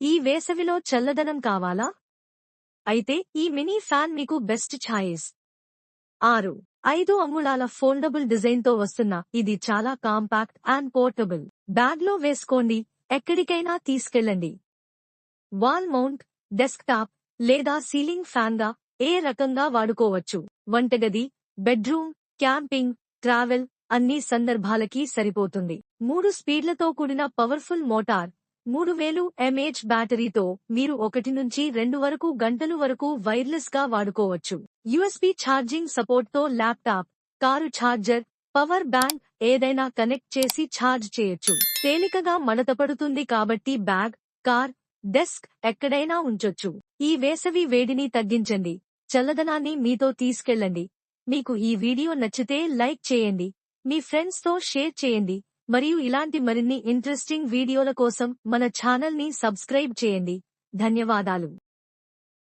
ఈ వేసవిలో చల్లదనం కావాలా? అయితే ఈ మినీ ఫ్యాన్ మీకు బెస్ట్ ఛాయిస్. 6. 5 అంగుళాల ఫోల్డబుల్ డిజైన్తో వస్తున్న ఇది చాలా కాంపాక్ట్ అండ్ పోర్టబుల్. బ్యాగ్లో వేసుకోండి, ఎక్కడికైనా తీసుకెళ్ళండి. వాల్ మౌంట్, డెస్క్టాప్ లేదా సీలింగ్ ఫ్యాన్గా ఏ రకంగా వాడుకోవచ్చు. వంటగది, బెడ్రూమ్, క్యాంపింగ్, ట్రావెల్ అన్ని సందర్భాలకి సరిపోతుంది. 3 స్పీడ్లతో కూడిన పవర్ఫుల్ మోటార్, 3000 mAh బ్యాటరీతో మీరు 1 నుంచి 2 వరకు గంటలు వరకు వైర్లెస్ గా వాడుకోవచ్చు. USB ఛార్జింగ్ సపోర్ట్తో laptop, car charger, power bank ఏదైనా కనెక్ట్ చేసి ఛార్జ్ చేయొచ్చు. తేలికగా మడతపడుతుంది కాబట్టి బ్యాగ్, కార్, డెస్క్ ఎక్కడైనా ఉంచొచ్చు. ఈ వేసవి వేడిని తగ్గించండి, చల్లదనాన్ని మీతో తీసుకెళ్ళండి. మీకు ఈ వీడియో నచ్చితే లైక్ చేయండి, మీ ఫ్రెండ్స్ తో షేర్ చేయండి మరియు ఇలాంటి మరిన్ని ఇంట్రెస్టింగ్ వీడియోల కోసం మన ఛానల్ ని సబ్స్క్రైబ్ చేయండి. ధన్యవాదాలు.